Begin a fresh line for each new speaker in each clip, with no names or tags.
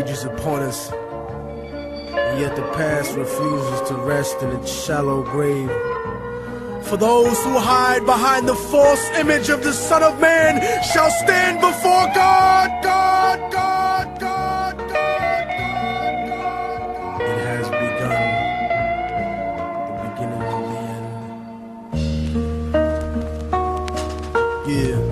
rages upon us, and yet the past refuses to rest in its shallow grave. For those who hide behind the false image of the Son of Man shall stand before God. It has begun, the beginning of the end. Yeah.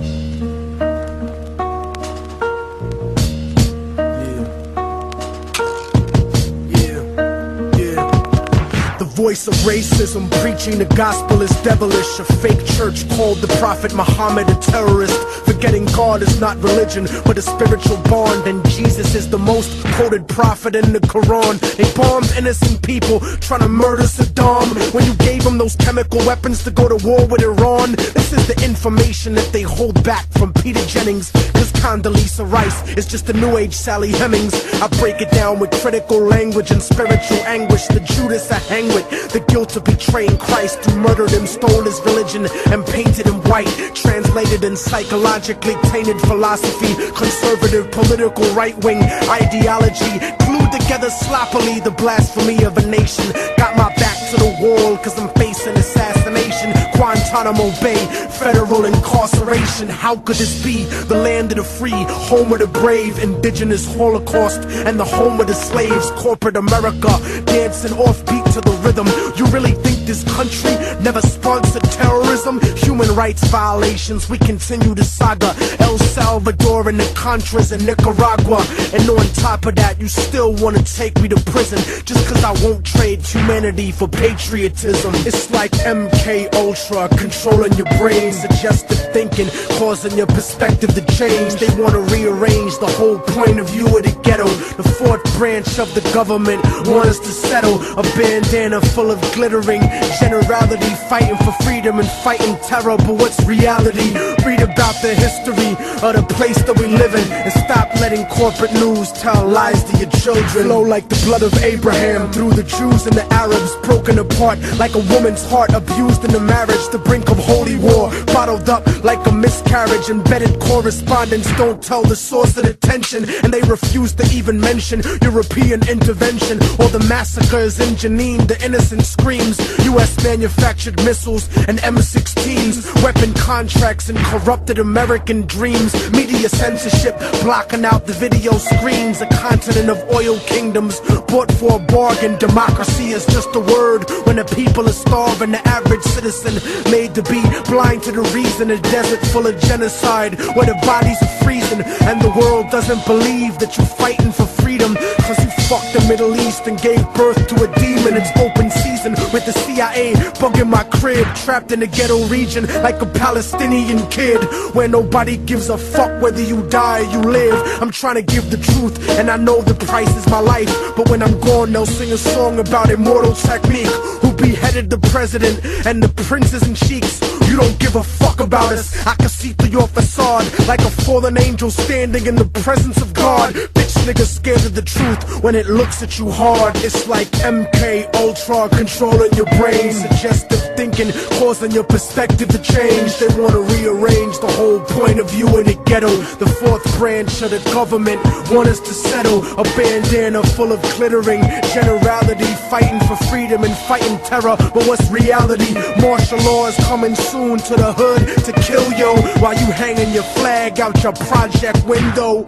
Voice of racism, preaching the gospel is devilish. A fake church called the Prophet Muhammad a terrorist, forgetting God is not religion but a spiritual bond, and Jesus is the most quoted prophet in the Quran. They bombed innocent people trying to murder Saddam when you gave them those chemical weapons to go to war with Iran. This is the information that they hold back from Peter Jennings, cause Condoleezza Rice is just a new age Sally Hemings. I break it down with critical language and spiritual anguish. The Judas I hang with, the guilt of betraying Christ, who murdered him, stole his religion, and painted him white. Translated in psychologically tainted philosophy, conservative political right-wing ideology, glued together sloppily the blasphemy of a nation. Got my back to the wall cause I'm facing assassination. Guantanamo Bay, federal incarceration. How could this be? The land of the free, home of the brave, indigenous Holocaust, and the home of the slaves. Corporate America, dancing offbeat to the rhythm. You really think this country never sponsored terrorism? Human rights violations, we continue the saga. El-Salvador and the Contras in Nicaragua. And on top of that, you still wanna take me to prison just cause I won't trade humanity for patriotism. It's like MK Ultra controlling your brain, suggestive thinking, causing your perspective to change. They wanna rearrange the whole point of view of the ghetto. The fourth branch of the government want us to settle. A bandana full of glittering generality, fighting for freedom and fighting terror. But what's reality? Read about the history of the place that we live in, and stop letting corporate news tell lies to your children. Flow like the blood of Abraham through the Jews and the Arabs, broken apart like a woman's heart, abused in the marriage, the brink of holy war, bottled up like a miscarriage. Embedded correspondence don't tell the source of the tension, and they refuse to even mention European intervention or the massacres in Jenin. The innocent screams, US manufactured missiles and M16s, weapon contracts and corrupted American dreams. Media censorship blocking out the video screens. A continent of oil kingdoms bought for a bargain. Democracy is just a word when the people are starving. The average citizen made to be blind to the reason. A desert full of genocide where the bodies are freezing, and the world doesn't believe that you're fighting for freedom cause you fucked the Middle East and gave birth to a demon. It's open season with the CIA bugging my crib, trapped in the ghetto region like a Palestinian kid, where nobody gives a fuck whether you die or you live. I'm trying to give the truth and I know the price is my life, but when I'm gone they'll sing a song about immortal technique, who beheaded the president and the princes and sheiks. You don't give a fuck about us. I can see through your facade like a fallen angel standing in the presence of God. Bitch niggas scared of the truth when it looks at you hard. It's like MK Ultra controlling your brain, suggestive thinking causing your perspective to change. They wanna rearrange the whole point of view in the ghetto. The fourth branch of the government want us to settle. A bandana full of glittering generality, fighting for freedom and fighting terror. But what's reality? Martial law is coming soon to the hood to kill yo while you hanging your flag out your project window.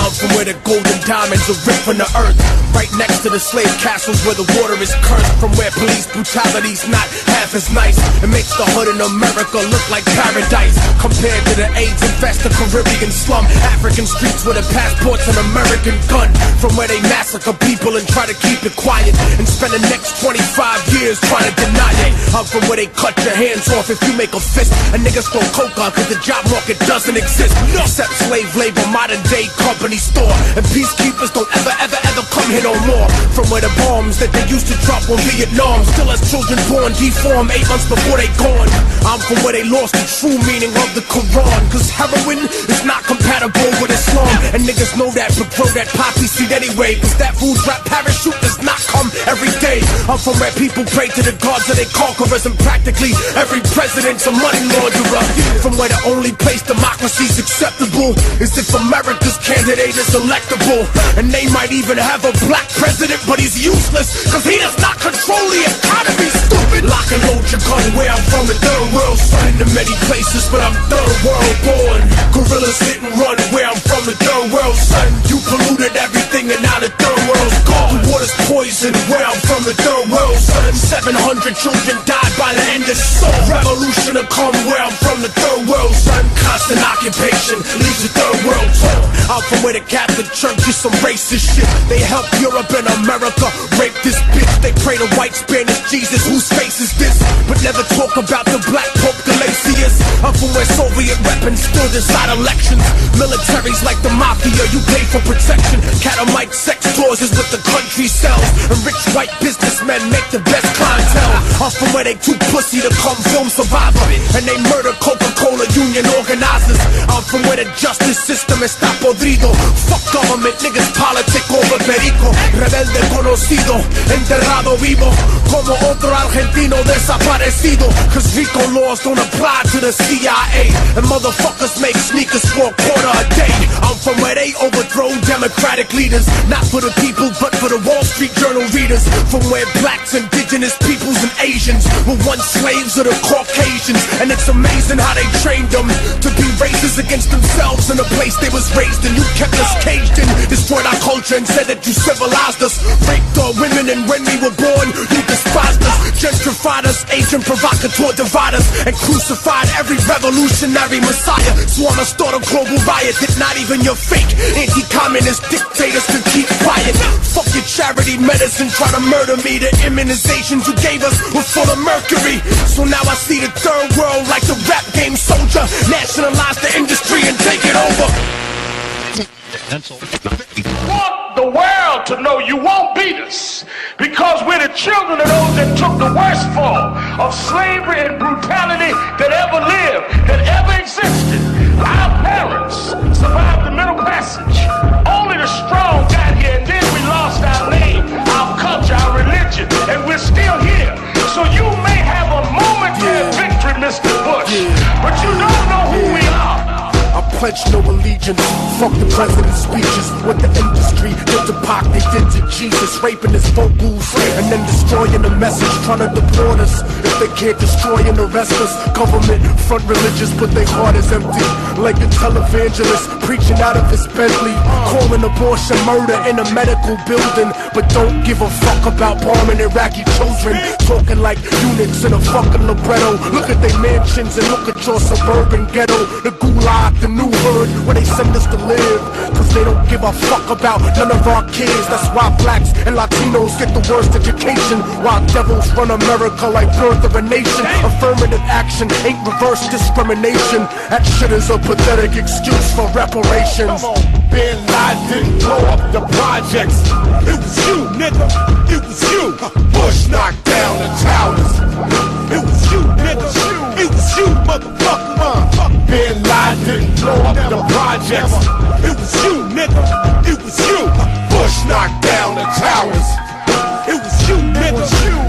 I'm from where the golden diamonds are ripped from the earth, right next to the slave castles where the water is cursed. From where police brutality's not half as nice, it makes the hood in America look like paradise compared to the AIDS-infested Caribbean slum. African streets with a passport's an American gun, from where they massacre people and try to keep it quiet and spend the next 25 years trying to deny it. I'm from where they cut your hands off if you make a fist, and niggas throw coke on cause the job market doesn't exist. Except slave labor, modern day company store, and peacekeepers don't ever come here no more. From where the bombs that they used to drop on Vietnam still has children born deformed 8 months before they gone. I'm from where they lost the true meaning of the Quran, cause heroin is not compatible with Islam. And niggas know that, but grow that poppy seed anyway. Cause that food rap parachute does not come every day. I'm from where people pray to the gods of their conquerors, and practically every president's a money launderer. From where the only place democracy's acceptable is if America's candidate is electable. And they might even have a black president, but he's useless, cause he does not control the economy, stupid. Lock and load your gun where I'm from, the third world, son. In many places, but I'm third world born. Gorillas hit and run where I'm from, the third world, son. You polluted everything and now the third world's gone. The water's poison where I'm from, the third world, son. 700 children died by the end of soul. Revolution to come where I'm from, the third world, son. Constant occupation leaves the third world torn. I'm from where the Catholic Church is some racist shit. They help Europe and America rape this bitch. They pray to white Spanish Jesus, whose face is this? But never talk about the black Pope Galatius. I'm from where Soviet weapons still decide elections. Militaries like the mafia, you pay for protection. Catamite sex tours is what the country sells, and rich white businessmen make the best clientele. I'm from where they too pussy to come film Survivor, and they murder Coca-Cola union organizers. I'm from where the justice system está podrido. Fuck government, niggas politic over perico. Rebelde conocido, enterrado vivo, como otro argentino desaparecido. Cause RICO laws don't apply to the CIA, and motherfuckers make sneakers for a quarter a day. I'm from where they overthrow democratic leaders, not for the people but for the Wall Street Journal readers. From where blacks, indigenous peoples, and Asians were once slaves of the Caucasians, and it's amazing how they trained them to be racist against themselves in the place they was raised in. You kept us caged in, destroyed our culture and said that you civilized us. Raped our women, and when we were born you despised us. Gentrified us, agent provocateur dividers, and crucified every revolutionary messiah. So I'ma start a global riot that not even your fake anti-communist dictators can keep quiet. Fuck your charity medicine trying to murder me. The immunizations you gave us were full of mercury. So now I see the third world like the rap game soldier. Nationalize the industry and take it over.
Want the world to know you won't beat us, because we're the children of those that took the worst form of slavery and brutality that ever lived, that ever existed. Our parents survived the Middle Passage. Only the strong got here, and then we lost our name, our culture, our religion, and we're still here. So you may have a momentary victory, Mr. Bush, but you don't know who we are.
I pledge no allegiance. Fuck the president's speeches. What the industry did to Pac, they did to Jesus. Raping his vocals and then destroying the message, trying to deport us. If they can't destroy and arrest us, government front religious, but their heart is empty. Like a televangelist preaching out of his Bentley, calling abortion murder in a medical building, but don't give a fuck about bombing Iraqi children. Talking like units in a fucking libretto. Look at their mansions and look at your suburban ghetto. The gulag, the new hood where they send us to live, cause they don't give a fuck about none of our kids. That's why blacks and Latinos get the worst education, while devils run America like birth of a nation. Affirmative action ain't reverse discrimination. That shit is a pathetic excuse for reparations.
Bin Laden didn't blow up the projects. It was you, nigga. It was you. Bush knocked down the towers. It was you, nigga. It was you, motherfucker. Bin Laden didn't blow up the projects. It was you, nigga. It was you. Bush knocked down the towers. It was you, nigga.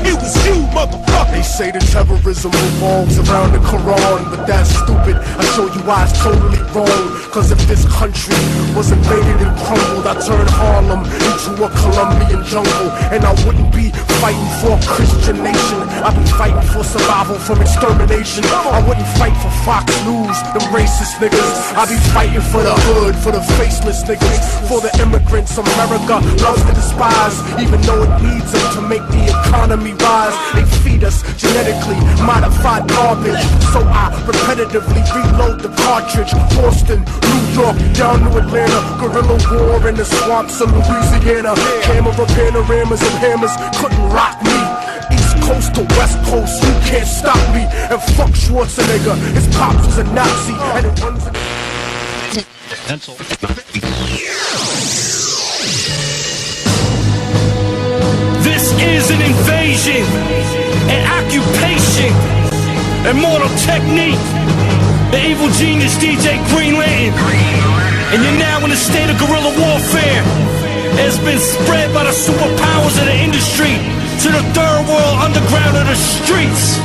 It was you, motherfucker.
They say the terrorism revolves around the Quran, but that's stupid. I show you why it's totally wrong. Cause if this country was invaded and crumbled, I'd turn Harlem into a Colombian jungle. And I wouldn't be fighting for a Christian nation. I'd be fighting for survival from extermination. I wouldn't fight for Fox News, them racist niggas. I'd be fighting for the hood, for the faceless niggas, for the immigrants America loves to despise, even though it needs them to make the economy rise. They feed us genetically modified garbage, so I repetitively reload the cartridge. Boston, New York, down to Atlanta, guerrilla war in the swamps of Louisiana. Camera panoramas and hammers couldn't rock me. East Coast to West Coast, you can't stop me. And fuck Schwarzenegger, his pops was a Nazi, and it runs in
This is an invasion, an occupation, a mortal technique. The evil genius DJ Green Lantern
And you're now in a state of guerrilla warfare. It's been spread by the superpowers of the industry to the third world underground of the streets.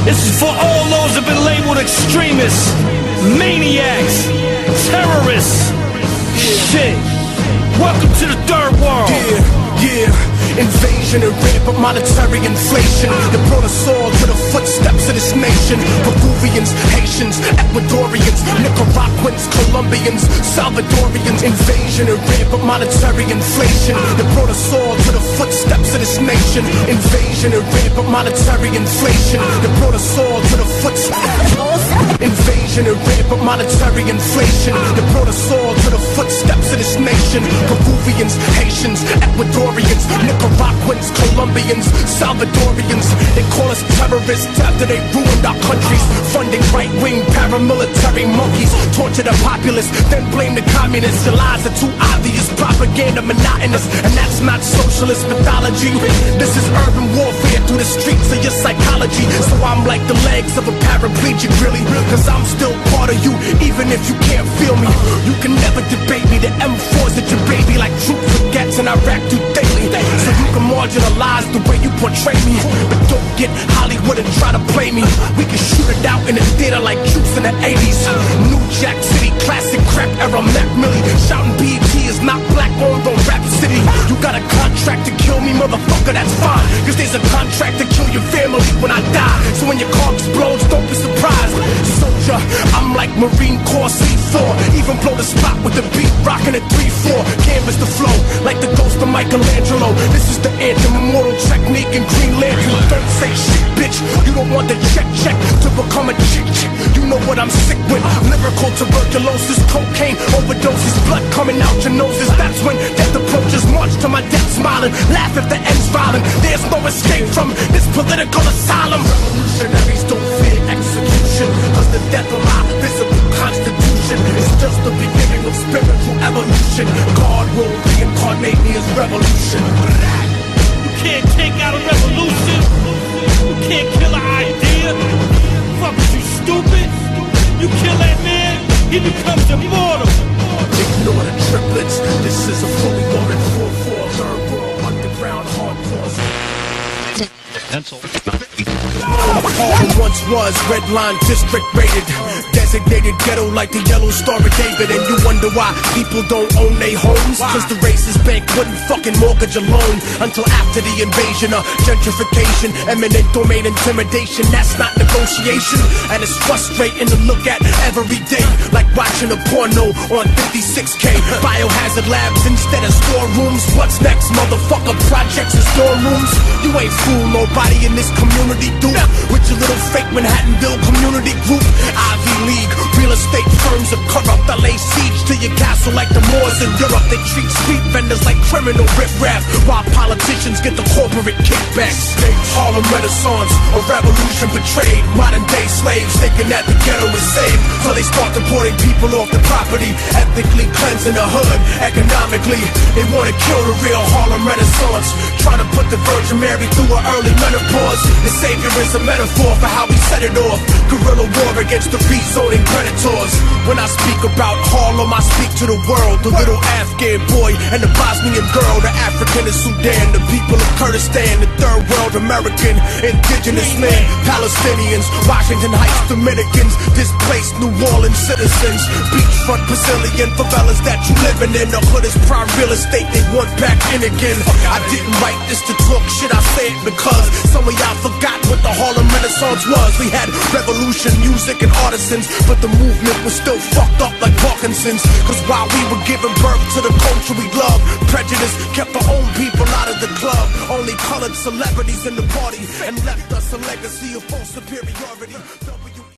This is for all those that have been labeled extremists, maniacs, terrorists. Shit. Welcome to the third world.
Yeah. Invasion and rape of monetary inflation that brought us all to the footsteps of this nation. Peruvians, Haitians, Ecuadorians, Nicaraguans, Colombians, Salvadorians. Invasion and rape of monetary inflation that brought us all to the footsteps of this nation. Invasion and rape of monetary inflation that brought us all to the footsteps. Invasion and rape of monetary inflation that brought us all to the footsteps of this nation. Peruvians, Haitians, Ecuadorians, Nicaraguans, Colombians, Salvadorians. They call us terrorists after they ruined our countries. Funding right-wing paramilitary monkeys. Torture the populace, then blame the communists. The lies are too obvious, propaganda monotonous. And that's not socialist mythology. This is urban warfare through the streets of your psychology. So I'm like the legs of a paraplegic, really. Cause I'm still part of you, even if you can't feel me. You can never debate me. The M4's at your baby like troop forgets and I rack you daily. So you can marginalize the way you portray me, but don't get Hollywood and try to play me. We can shoot it out in the theater like troops in the 80s. New Jack City, classic crap era, Mac Millie. Shouting BET is not black owned on Rap City. You got a contract to kill me, motherfucker, that's fine. Cause there's a contract to kill your family when I die. So when your car explodes, don't be surprised. Soldier, I'm like Marine Corps C4. Even blow the spot with the beat, rocking a 3-4. Canvas the flow, like the ghost of Michelangelo. This is the anthem, immortal technique and Green Lantern. Don't say shit, bitch. You don't want the check to become a chick. You know what I'm sick with. Lyrical tuberculosis, cocaine overdoses, blood coming out your noses. That's when death approaches. March to my death smiling, laugh if the end's violent. There's no escape from this political asylum. Revolutionaries don't fear execution, cause the death of my visible constitution is just the beginning of spiritual evolution. God will reincarnate me as revolution.
You can't take out a revolution. You can't kill an idea. Fuck, is you stupid? You kill that man, he becomes immortal.
Ignore the triplets. This is a fully loaded 4-4 third world underground hardcore.
Pencil.
Harlem once was red line district rated, designated ghetto like the Yellow Star of David. And you wonder why people don't own their homes? Cause the racist bank wouldn't fucking mortgage a loan until after the invasion of gentrification, eminent domain intimidation. That's not negotiation, and it's frustrating to look at every day, like watching a porno on 56K. Biohazard labs instead of storerooms. What's next, motherfucker? Projects and storm rooms. You ain't fool nobody in this community, dude. With your little fake Manhattanville community group. Ivy League, real estate firms are corrupt. I lay siege to your castle like the Moors in Europe. They treat street vendors like criminal riffraff, while politicians get the corporate kickbacks. Harlem Renaissance, a revolution betrayed. Modern day slaves thinking that the ghetto is saved, so they start deporting people off the property, ethnically cleansing the hood. Economically, they wanna kill the real Harlem Renaissance, trying to put the Virgin Mary through her early menopause. The savior is a metaphor for how we set it off. Guerrilla war against the rezoning predators. When I speak about Harlem, I speak to the world. The little Afghan boy and the Bosnian girl, the African of Sudan, the people of Kurdistan, the third world American, indigenous man, Palestinians, Washington Heights Dominicans, displaced New Orleans citizens, beachfront Brazilian favelas that you living in. The hood is prime real estate, they want back in again. I didn't write this to talk shit, I say it because some of y'all forgot what the Harlem Renaissance was. We had revolution, music and artisans, but the movement was still fucked up like Parkinson's. Cause while we were giving birth to the culture we love, prejudice kept our own people out of the club. Only colored celebrities in the party and left us a legacy of false superiority.